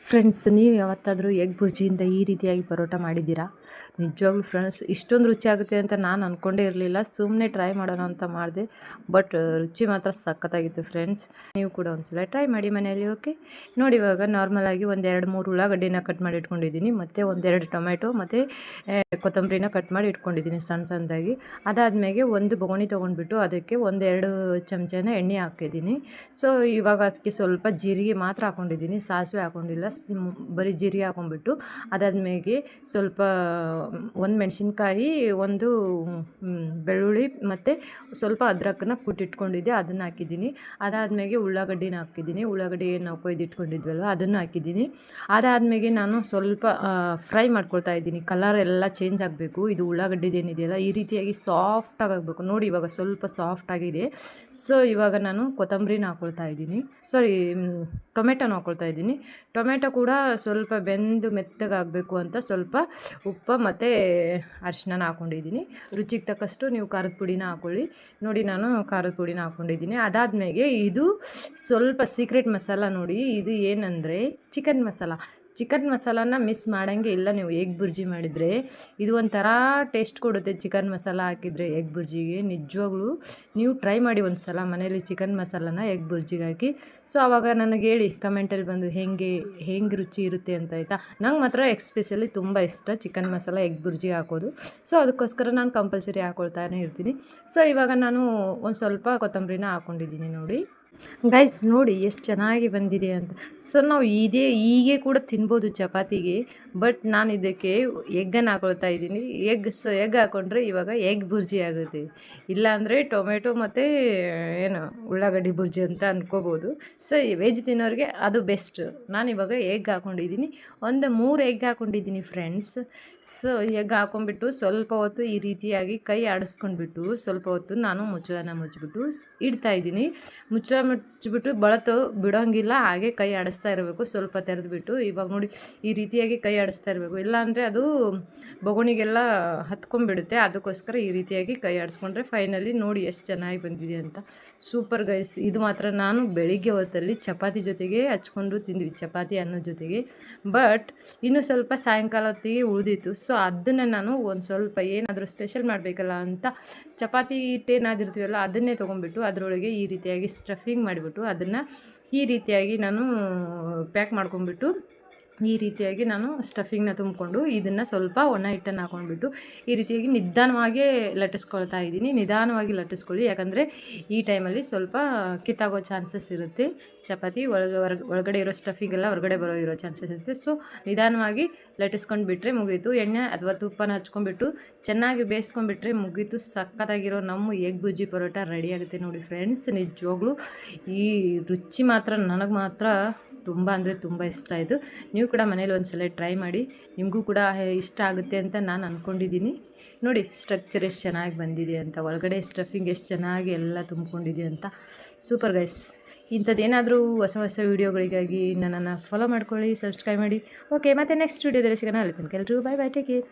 Friends, ನೀವು ಯಾವತ್ತಾದರೂ egg ಬುರ್ಜಿಯಿಂದ ಈ ರೀತಿಯಾಗಿ ಪರೋಟ ಮಾಡಿದ್ದೀರಾ? ನಿಜವಾಗ್ಲೂ ಫ್ರೆಂಡ್ಸ್, ಇಷ್ಟೊಂದು ರುಚಿ ಆಗುತ್ತೆ ಅಂತ ನಾನು ಅಂದ್ಕೊಂಡೇ ಇರಲಿಲ್ಲ. ಸುಮ್ಮನೆ ಟ್ರೈ ಮಾಡೋಣ ಅಂತ ಮಾಡಿದೆ. ಬಟ್ ರುಚಿ ಮಾತ್ರ ಸಖತ್ತಾಗಿತ್ತು ಫ್ರೆಂಡ್ಸ್. ನೀವು ಕೂಡ ಒಂದ್ಸಲ ಟ್ರೈ ಮಾಡಿ ಮನೆಯಲ್ಲಿ. ಓಕೆ ನೋಡಿ, ಇವಾಗ ನಾರ್ಮಲಾಗಿ ಒಂದು 2-3 ಉಳ್ಳಾಗಡ್ಡಿನ ಕಟ್ ಮಾಡಿ ಇಟ್ಕೊಂಡಿದ್ದೀನಿ. ಮತ್ತು 1-2 ಟೊಮೆಟೊ ಮತ್ತು ಕೊತ್ತಂಬರಿನ ಕಟ್ ಮಾಡಿ ಇಟ್ಕೊಂಡಿದ್ದೀನಿ ಸಣ್ಣ ಸಣ್ಣದಾಗಿ. ಅದಾದಮೇಲೆ ಒಂದು ಬೊಗಣಿ ತೊಗೊಂಡ್ಬಿಟ್ಟು ಅದಕ್ಕೆ 1-2 ಚಮಚನ ಎಣ್ಣೆ ಹಾಕಿದ್ದೀನಿ. ಸೊ ಇವಾಗ ಅದಕ್ಕೆ ಸ್ವಲ್ಪ ಜೀರಿಗೆ ಮಾತ್ರ ಹಾಕ್ಕೊಂಡಿದ್ದೀನಿ, ಸಾಸಿವೆ ಹಾಕ್ಕೊಂಡಿಲ್ಲ. ಬರೀ ಜೀರಿಗೆ ಹಾಕೊಂಡ್ಬಿಟ್ಟು ಅದಾದ್ಮೇಲೆ ಸ್ವಲ್ಪ ಒಂದು ಮೆಣಸಿನ್ಕಾಯಿ, ಒಂದು ಬೆಳ್ಳುಳ್ಳಿ ಮತ್ತು ಸ್ವಲ್ಪ ಅದ್ರಕನ್ನ ಕುಟ್ಟಿಟ್ಕೊಂಡಿದ್ದೆ, ಅದನ್ನು ಹಾಕಿದ್ದೀನಿ. ಅದಾದಮೇಲೆ ಉಳ್ಳಾಗಡ್ಡಿನ ಹಾಕಿದ್ದೀನಿ. ಉಳ್ಳಾಗಡ್ಡಿ ನಾವು ಕೊಯ್ದಿಟ್ಕೊಂಡಿದ್ವಲ್ವ ಅದನ್ನು ಹಾಕಿದ್ದೀನಿ. ಅದಾದಮೇಲೆ ನಾನು ಸ್ವಲ್ಪ ಫ್ರೈ ಮಾಡ್ಕೊಳ್ತಾ ಇದ್ದೀನಿ. ಕಲರ್ ಎಲ್ಲ ಚೇಂಜ್ ಆಗಬೇಕು. ಇದು ಉಳ್ಳಾಗಡ್ಡಿದೇನಿದೆಯಲ್ಲ ಈ ರೀತಿಯಾಗಿ ಸಾಫ್ಟಾಗಿ ಆಗಬೇಕು. ನೋಡಿ ಇವಾಗ ಸ್ವಲ್ಪ ಸಾಫ್ಟ್ ಆಗಿದೆ. ಸೊ ಇವಾಗ ನಾನು ಕೊತ್ತಂಬರಿನ ಹಾಕ್ಕೊಳ್ತಾ ಇದ್ದೀನಿ, ಟೊಮೆಟೊನ ಹಾಕ್ಕೊಳ್ತಾ ಇದ್ದೀನಿ. ಟೊಮೆಟೊ ಕೂಡ ಸ್ವಲ್ಪ ಬೆಂದು ಮೆತ್ತಗಾಗಬೇಕು ಅಂತ ಸ್ವಲ್ಪ ಉಪ್ಪು ಮತ್ತು ಅರಿಶಿನ ಹಾಕ್ಕೊಂಡಿದ್ದೀನಿ. ರುಚಿಗೆ ತಕ್ಕಷ್ಟು ನೀವು ಖಾರದ ಪುಡಿನ ಹಾಕ್ಕೊಳ್ಳಿ. ನೋಡಿ ನಾನು ಖಾರದ ಪುಡಿನ ಹಾಕ್ಕೊಂಡಿದ್ದೀನಿ. ಅದಾದಮೇಲೆ ಇದು ಸ್ವಲ್ಪ ಸೀಕ್ರೆಟ್ ಮಸಾಲ ನೋಡಿ, ಇದು ಏನಂದರೆ ಚಿಕನ್ ಮಸಾಲಾನ ಮಿಸ್ ಮಾಡೋಂಗೆ ಇಲ್ಲ. ನೀವು ಎಗ್ ಬುರ್ಜಿ ಮಾಡಿದರೆ ಇದು ಒಂಥರ ಟೇಸ್ಟ್ ಕೊಡುತ್ತೆ. ಚಿಕನ್ ಮಸಾಲ ಹಾಕಿದರೆ ಎಗ್ ಬುರ್ಜಿಗೆ ನಿಜವಾಗ್ಲೂ ನೀವು ಟ್ರೈ ಮಾಡಿ ಒಂದು ಸಲ ಮನೇಲಿ ಚಿಕನ್ ಮಸಾಲಾನ ಎಗ್ ಬುರ್ಜಿಗೆ ಹಾಕಿ. ಸೊ ಆವಾಗ ನನಗೆ ಹೇಳಿ ಕಮೆಂಟಲ್ಲಿ ಬಂದು ಹೆಂಗೆ ರುಚಿ ಇರುತ್ತೆ ಅಂತ, ಆಯಿತಾ? ನಂಗೆ ಮಾತ್ರ ಎಕ್ಸ್ಪೆಷಲಿ ತುಂಬ ಇಷ್ಟ ಚಿಕನ್ ಮಸಾಲ ಎಗ್ ಬುರ್ಜಿಗೆ ಹಾಕೋದು. ಸೊ ಅದಕ್ಕೋಸ್ಕರ ನಾನು ಕಂಪಲ್ಸರಿ ಹಾಕ್ಕೊಳ್ತಾನೆ ಇರ್ತೀನಿ. ಸೊ ಇವಾಗ ನಾನು ಒಂದು ಸ್ವಲ್ಪ ಕೊತ್ತಂಬರಿನ ಹಾಕ್ಕೊಂಡಿದ್ದೀನಿ. ನೋಡಿ ಗೈಸ್, ನೋಡಿ ಎಷ್ಟು ಚೆನ್ನಾಗಿ ಬಂದಿದೆ ಅಂತ. ಸೊ ನಾವು ಹೀಗೆ ಕೂಡ ತಿನ್ಬೋದು ಚಪಾತಿಗೆ. ಬಟ್ ನಾನು ಇದಕ್ಕೆ ಎಗ್ಗನ್ನು ಹಾಕೊಳ್ತಾ ಇದ್ದೀನಿ. ಎಗ್ ಹಾಕ್ಕೊಂಡ್ರೆ ಇವಾಗ ಎಗ್ ಬುರ್ಜಿ ಆಗುತ್ತೆ. ಇಲ್ಲಾಂದರೆ ಟೊಮೆಟೊ ಮತ್ತು ಉಳ್ಳಾಗಡ್ಡಿ ಬುರ್ಜಿ ಅಂತ ಅಂದ್ಕೋಬೋದು. ಸೊ ವೆಜ್ ತಿನ್ನೋರಿಗೆ ಅದು ಬೆಸ್ಟ್. ನಾನಿವಾಗ ಎಗ್ ಹಾಕ್ಕೊಂಡಿದ್ದೀನಿ, 3 ಎಗ್ ಹಾಕ್ಕೊಂಡಿದ್ದೀನಿ ಫ್ರೆಂಡ್ಸ್. ಸೊ ಎಗ್ ಹಾಕ್ಕೊಂಡ್ಬಿಟ್ಟು ಸ್ವಲ್ಪ ಹೊತ್ತು ಈ ರೀತಿಯಾಗಿ ಕೈ ಆಡಿಸ್ಕೊಂಡ್ಬಿಟ್ಟು ಸ್ವಲ್ಪ ಹೊತ್ತು ನಾನು ಮುಚ್ಚಳನ ಮುಚ್ಚಿಬಿಟ್ಟು ಇಡ್ತಾಯಿದ್ದೀನಿ. ಮುಚ್ಚಿಬಿಟ್ಟು ಬಿಡೋಂಗಿಲ್ಲ, ಹಾಗೆ ಕೈ ಆಡಿಸ್ತಾ ಇರಬೇಕು. ಸ್ವಲ್ಪ ತೆರೆದುಬಿಟ್ಟು ಇವಾಗ ನೋಡಿ ಈ ರೀತಿಯಾಗಿ ಕೈ ಆಡಿಸ್ತಾ ಇರಬೇಕು. ಇಲ್ಲಾಂದರೆ ಅದು ಬೊಗಣಿಗೆಲ್ಲ ಹತ್ಕೊಂಡ್ಬಿಡುತ್ತೆ. ಅದಕ್ಕೋಸ್ಕರ ಈ ರೀತಿಯಾಗಿ ಕೈ ಆಡಿಸ್ಕೊಂಡ್ರೆ ಫೈನಲಿ ನೋಡಿ ಎಷ್ಟು ಚೆನ್ನಾಗಿ ಬಂದಿದೆ ಅಂತ. Super guys. ಇದು ಮಾತ್ರ ನಾನು ಬೆಳಿಗ್ಗೆ ಹೊತ್ತಲ್ಲಿ ಚಪಾತಿ ಜೊತೆಗೆ ಹಚ್ಕೊಂಡು ತಿಂದ್ವಿ, ಚಪಾತಿ ಅನ್ನೋ ಜೊತೆಗೆ. ಬಟ್ ಇನ್ನೂ ಸ್ವಲ್ಪ ಸಾಯಂಕಾಲ ಹೊತ್ತಿಗೆ ಉಳಿದಿತ್ತು. ಸೊ ಅದನ್ನು ನಾನು ಒಂದು ಸ್ವಲ್ಪ ಏನಾದರೂ ಸ್ಪೆಷಲ್ ಮಾಡಬೇಕಲ್ಲ ಅಂತ ಚಪಾತಿ ಹಿಟ್ಟೇನಾದಿರ್ತೀವಲ್ಲ ಅದನ್ನೇ ತೊಗೊಂಡ್ಬಿಟ್ಟು ಅದರೊಳಗೆ ಈ ರೀತಿಯಾಗಿ ಸ್ಟಫಿಂಗ್ ಮಾಡಿಬಿಟ್ಟು ಅದನ್ನು ಈ ರೀತಿಯಾಗಿ ನಾನು ಪ್ಯಾಕ್ ಮಾಡ್ಕೊಂಡ್ಬಿಟ್ಟು ಈ ರೀತಿಯಾಗಿ ನಾನು ಸ್ಟಫಿಂಗ್ನ ತುಂಬಿಕೊಂಡು ಇದನ್ನು ಸ್ವಲ್ಪ ಒಣ ಹಿಟ್ಟನ್ನು ಹಾಕ್ಕೊಂಡ್ಬಿಟ್ಟು ಈ ರೀತಿಯಾಗಿ ನಿಧಾನವಾಗಿ ಲಟ್ಟಿಸ್ಕೊಳ್ತಾ ಇದ್ದೀನಿ. ನಿಧಾನವಾಗಿ ಲಟ್ಟಿಸ್ಕೊಳ್ಳಿ, ಯಾಕಂದರೆ ಈ ಟೈಮಲ್ಲಿ ಸ್ವಲ್ಪ ಕಿತ್ತಾಗೋ ಚಾನ್ಸಸ್ ಇರುತ್ತೆ. ಚಪಾತಿ ಒಳಗಡೆ ಇರೋ ಸ್ಟಫಿಂಗ್ ಎಲ್ಲ ಹೊರಗಡೆ ಇರೋ ಚಾನ್ಸಸ್ ಇರುತ್ತೆ. ಸೊ ನಿಧಾನವಾಗಿ ಲಟ್ಟಿಸ್ಕೊಂಡು ಬಿಟ್ಟರೆ ಮುಗೀತು. ಎಣ್ಣೆ ಅಥವಾ ತುಪ್ಪನ ಹಚ್ಕೊಂಡ್ಬಿಟ್ಟು ಚೆನ್ನಾಗಿ ಬೇಯಿಸ್ಕೊಂಡ್ಬಿಟ್ರೆ ಮುಗೀತು. ಸಕ್ಕತ್ತಾಗಿರೋ ನಮ್ಮ ಎಗ್ ಬುರ್ಜಿ ಪರೋಟ ರೆಡಿ ಆಗುತ್ತೆ ನೋಡಿ ಫ್ರೆಂಡ್ಸ್. ನಿಜವಾಗ್ಲೂ ಈ ರುಚಿ ಮಾತ್ರ ನನಗೆ ಮಾತ್ರ ತುಂಬ ಅಂದರೆ ತುಂಬ ಇಷ್ಟ ಆಯಿತು. ನೀವು ಕೂಡ ಮನೇಲಿ ಒಂದ್ಸಲ ಟ್ರೈ ಮಾಡಿ, ನಿಮಗೂ ಕೂಡ ಇಷ್ಟ ಆಗುತ್ತೆ ಅಂತ ನಾನು ಅಂದ್ಕೊಂಡಿದ್ದೀನಿ. ನೋಡಿ ಸ್ಟ್ರಕ್ಚರ್ ಎಷ್ಟು ಚೆನ್ನಾಗಿ ಬಂದಿದೆ ಅಂತ, ಒಳಗಡೆ ಸ್ಟಫಿಂಗ್ ಎಷ್ಟು ಚೆನ್ನಾಗಿ ಎಲ್ಲ ತುಂಬಿಕೊಂಡಿದೆ ಅಂತ. Super guys. ಇಂಥದ್ದೇನಾದರೂ ಹೊಸ ವೀಡಿಯೋಗಳಿಗಾಗಿ ನನ್ನನ್ನು ಫಾಲೋ ಮಾಡ್ಕೊಳ್ಳಿ, ಸಬ್ಸ್ಕ್ರೈಬ್ ಮಾಡಿ. ಓಕೆ, ಮತ್ತು ನೆಕ್ಸ್ಟ್ ವೀಡಿಯೋದಲ್ಲಿ ಸಿಗೋಣ. ಅಲ್ಲಿ ತನಕ ಎಲ್ಲರೂ ಬೈ, ಟೇಕ್ ಕೇರ್.